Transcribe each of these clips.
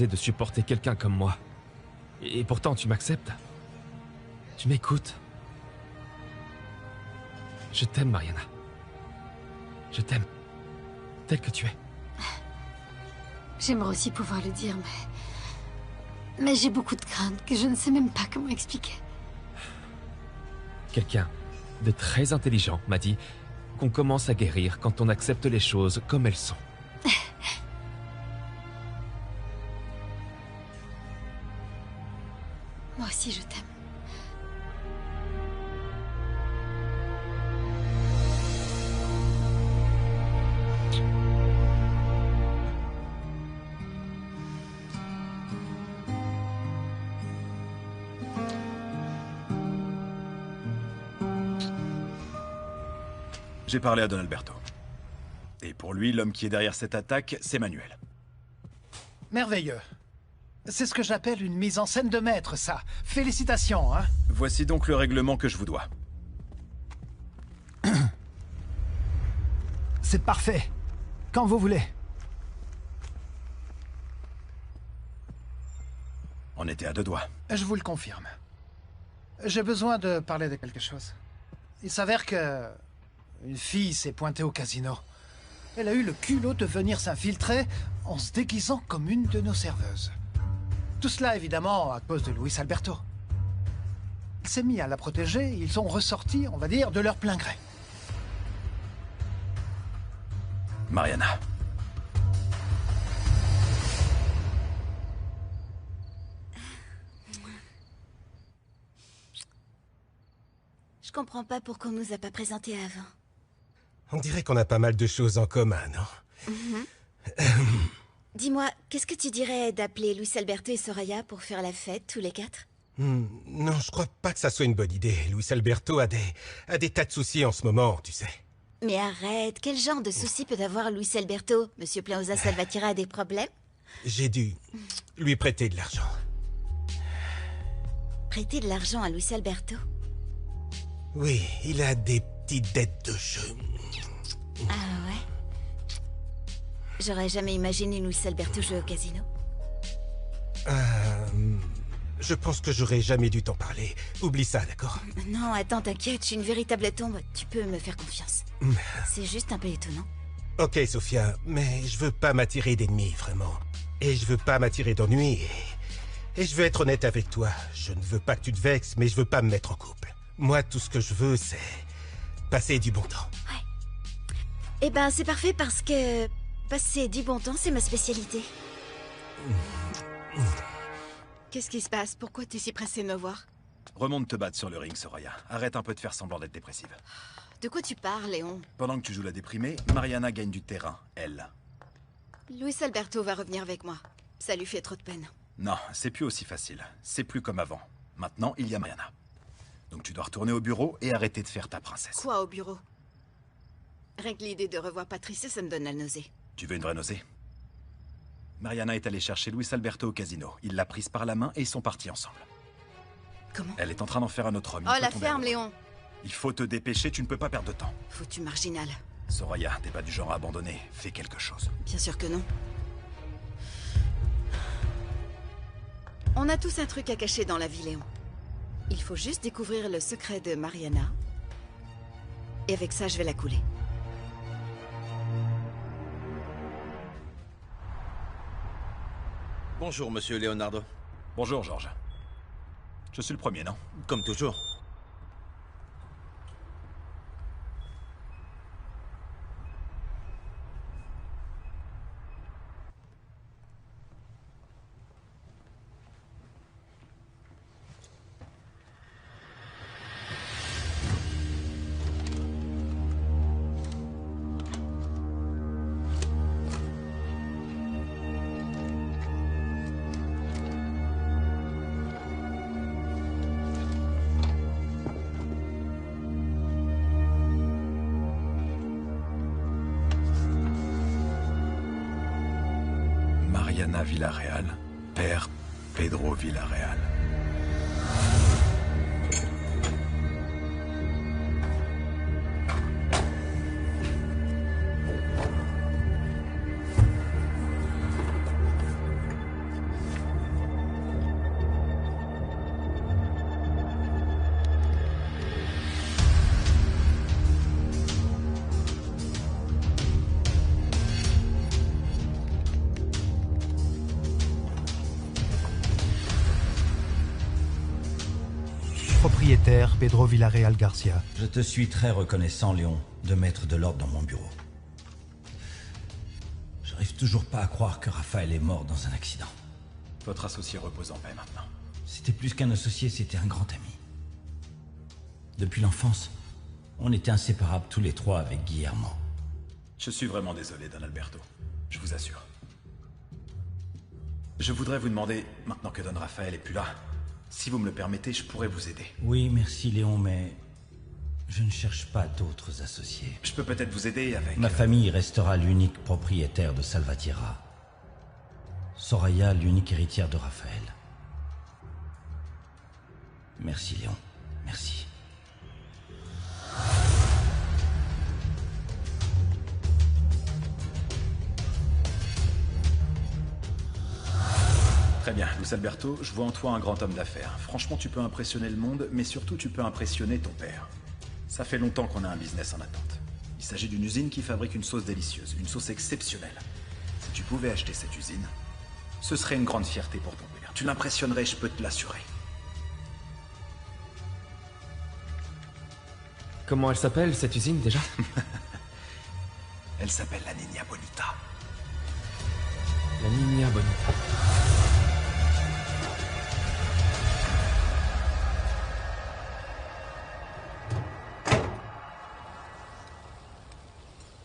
de supporter quelqu'un comme moi. Et pourtant, tu m'acceptes. Tu m'écoutes. Je t'aime, Mariana. Je t'aime. Telle que tu es. J'aimerais aussi pouvoir le dire, mais j'ai beaucoup de craintes que je ne sais même pas comment expliquer. Quelqu'un de très intelligent m'a dit qu'on commence à guérir quand on accepte les choses comme elles sont. Moi aussi, je t'aime. J'ai parlé à Don Alberto. Et pour lui, l'homme qui est derrière cette attaque, c'est Manuel. Merveilleux. C'est ce que j'appelle une mise en scène de maître, ça. Félicitations, hein. Voici donc le règlement que je vous dois. C'est parfait. Quand vous voulez. On était à deux doigts. Je vous le confirme. J'ai besoin de parler de quelque chose. Il s'avère que... une fille s'est pointée au casino. Elle a eu le culot de venir s'infiltrer en se déguisant comme une de nos serveuses. Tout cela, évidemment, à cause de Luis Alberto. Il s'est mis à la protéger et ils sont ressortis, on va dire, de leur plein gré. Mariana. Je comprends pas pourquoi on nous a pas présenté avant. On dirait qu'on a pas mal de choses en commun, non? Dis-moi, qu'est-ce que tu dirais d'appeler Luis Alberto et Soraya pour faire la fête, tous les quatre? Non, je crois pas que ça soit une bonne idée. Luis Alberto a des tas de soucis en ce moment, tu sais. Mais arrête, quel genre de souci peut avoir Luis Alberto? Monsieur Plaza Salvatierra a des problèmes? J'ai dû lui prêter de l'argent. Prêter de l'argent à Luis Alberto? Oui, il a des petites dettes de jeu. Ah ouais? J'aurais jamais imaginé Luis Alberto jouer au casino. Je pense que j'aurais jamais dû t'en parler. Oublie ça, d'accord? Non, attends, t'inquiète, je suis une véritable tombe. Tu peux me faire confiance. C'est juste un peu étonnant. Ok, Sophia, mais je veux pas m'attirer d'ennemis, vraiment. Et je veux pas m'attirer d'ennuis. Et je veux être honnête avec toi. Je ne veux pas que tu te vexes, mais je veux pas me mettre en couple. Moi, tout ce que je veux, c'est passer du bon temps. Ouais. Eh ben, c'est parfait parce que passer du bon temps, c'est ma spécialité. Qu'est-ce qui se passe? Pourquoi t'es si pressé de me voir? Remonte te battre sur le ring, Soraya. Arrête un peu de faire semblant d'être dépressive. De quoi tu parles, Léon? Pendant que tu joues la déprimée, Mariana gagne du terrain, elle. Luis Alberto va revenir avec moi. Ça lui fait trop de peine. Non, c'est plus aussi facile. C'est plus comme avant. Maintenant, il y a Mariana. Donc tu dois retourner au bureau et arrêter de faire ta princesse. Quoi au bureau? Rien que l'idée de revoir Patricia, ça me donne la nausée. Tu veux une vraie nausée? Mariana est allée chercher Luis Alberto au casino. Il l'a prise par la main et ils sont partis ensemble. Comment? Elle est en train d'en faire un autre homme. Oh, la ferme, Léon! Il faut te dépêcher, tu ne peux pas perdre de temps. Foutu marginal. Soraya, t'es pas du genre à abandonner. Fais quelque chose. Bien sûr que non. On a tous un truc à cacher dans la vie, Léon. Il faut juste découvrir le secret de Mariana. Et avec ça, je vais la couler. Bonjour, monsieur Leonardo. Bonjour, Georges. Je suis le premier, non? Comme toujours. Mariana Villarreal, père Pedro Villarreal. propriétaire, Pedro Villarreal Garcia. Je te suis très reconnaissant, Léon, de mettre de l'ordre dans mon bureau. J'arrive toujours pas à croire que Raphaël est mort dans un accident. Votre associé repose en paix maintenant. C'était plus qu'un associé, c'était un grand ami. Depuis l'enfance, on était inséparables tous les trois avec Guillermo. Je suis vraiment désolé, Don Alberto. Je vous assure. Je voudrais vous demander, maintenant que Don Raphaël est plus là, si vous me le permettez, je pourrais vous aider. Oui, merci Léon, mais je ne cherche pas d'autres associés. Je peux peut-être vous aider avec... Ma famille restera l'unique propriétaire de Salvatierra. Soraya, l'unique héritière de Raphaël. Merci Léon, merci. Très bien, Luis Alberto, je vois en toi un grand homme d'affaires. Franchement, tu peux impressionner le monde, mais surtout tu peux impressionner ton père. Ça fait longtemps qu'on a un business en attente. Il s'agit d'une usine qui fabrique une sauce délicieuse, une sauce exceptionnelle. Si tu pouvais acheter cette usine, ce serait une grande fierté pour ton père. Tu l'impressionnerais, je peux te l'assurer. Comment elle s'appelle, cette usine, déjà? Elle s'appelle la Niña Bonita. La Niña Bonita.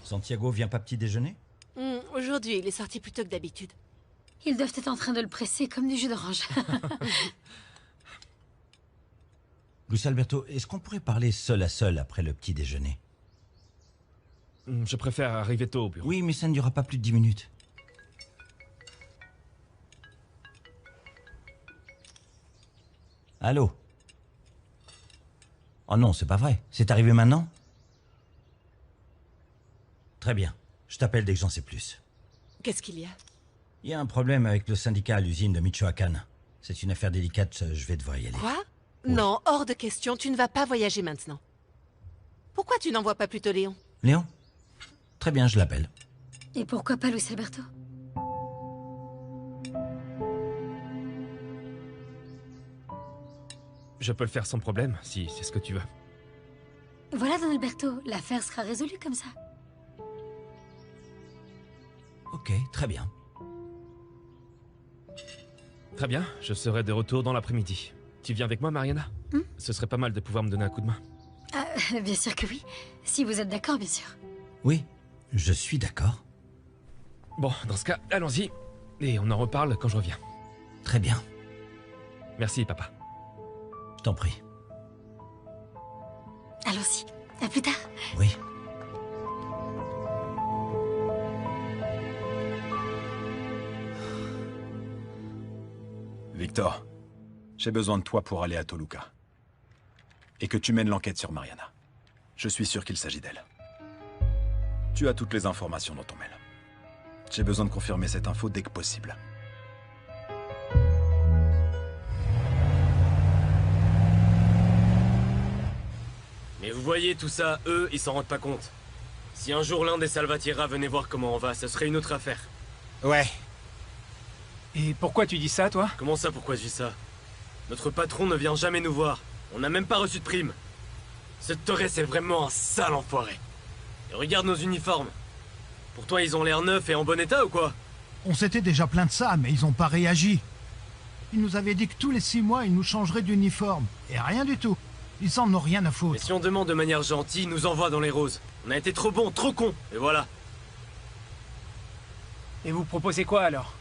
Santiago vient pas petit déjeuner? Aujourd'hui, il est sorti plus tôt que d'habitude. Ils doivent être en train de le presser comme du jus d'orange. Luis Alberto, est-ce qu'on pourrait parler seul à seul après le petit déjeuner? Je préfère arriver tôt au bureau. Oui, mais ça ne durera pas plus de 10 minutes. Allô? Oh non, c'est pas vrai. C'est arrivé maintenant? Très bien. Je t'appelle dès que j'en sais plus. Qu'est-ce qu'il y a? Il y a un problème avec le syndicat à l'usine de Michoacán. C'est une affaire délicate, je vais devoir y aller. Quoi? Oui. Non, hors de question, tu ne vas pas voyager maintenant. Pourquoi tu n'envoies pas plutôt Léon? Léon? Très bien, je l'appelle. Et pourquoi pas Luis Alberto? Je peux le faire sans problème, si c'est ce que tu veux. Voilà, Don Alberto, l'affaire sera résolue comme ça. Ok, très bien. Très bien, je serai de retour dans l'après-midi. Tu viens avec moi, Mariana? Ce serait pas mal de pouvoir me donner un coup de main. Ah, bien sûr que oui. Si vous êtes d'accord, bien sûr. Oui, je suis d'accord. Bon, dans ce cas, allons-y. Et on en reparle quand je reviens. Très bien. Merci, papa. Je t'en prie. Allons-y. À plus tard. Oui. Victor, j'ai besoin de toi pour aller à Toluca. Et que tu mènes l'enquête sur Mariana. Je suis sûr qu'il s'agit d'elle. Tu as toutes les informations dans ton mail. J'ai besoin de confirmer cette info dès que possible. Mais vous voyez tout ça, eux, ils s'en rendent pas compte. Si un jour l'un des Salvatierra venait voir comment on va, ce serait une autre affaire. Ouais. Et pourquoi tu dis ça, toi? Comment ça, pourquoi je dis ça? Notre patron ne vient jamais nous voir. On n'a même pas reçu de prime. Ce Torres est vraiment un sale enfoiré. Et regarde nos uniformes. Pour toi, ils ont l'air neufs et en bon état ou quoi? On s'était déjà plaint de ça, mais ils ont pas réagi. Ils nous avaient dit que tous les 6 mois, ils nous changeraient d'uniforme. Et rien du tout. Ils en ont rien à foutre. Mais si on demande de manière gentille, ils nous envoient dans les roses. On a été trop bons, trop cons, et voilà. Et vous proposez quoi, alors?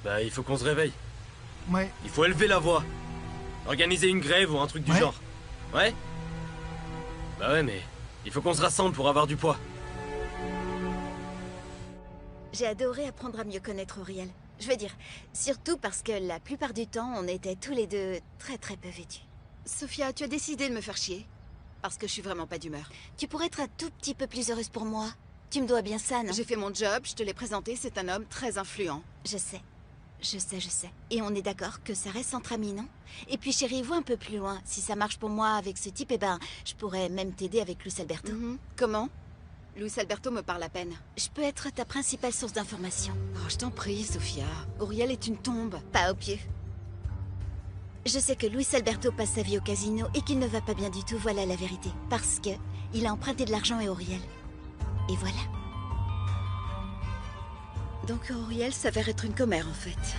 Bah, il faut qu'on se réveille. Ouais. Il faut élever la voix. Organiser une grève ou un truc du genre. Ouais? Bah ouais, mais il faut qu'on se rassemble pour avoir du poids. J'ai adoré apprendre à mieux connaître Auriel. Je veux dire, surtout parce que la plupart du temps, on était tous les deux très peu vêtus. Sophia, tu as décidé de me faire chier. Parce que je suis vraiment pas d'humeur. Tu pourrais être un tout petit peu plus heureuse pour moi. Tu me dois bien ça, non? J'ai fait mon job, je te l'ai présenté, c'est un homme très influent. Je sais. Je sais. Et on est d'accord que ça reste entre amis, non? Et puis chérie, vois un peu plus loin. Si ça marche pour moi avec ce type, eh ben, je pourrais même t'aider avec Luis Alberto. Comment? Luis Alberto me parle à peine. Je peux être ta principale source d'information. Oh, je t'en prie, Sophia. Auriel est une tombe. Pas au pied. Je sais que Luis Alberto passe sa vie au casino et qu'il ne va pas bien du tout, voilà la vérité. Parce que il a emprunté de l'argent à Auriel. Et voilà. Donc Auriel s'avère être une commère, en fait.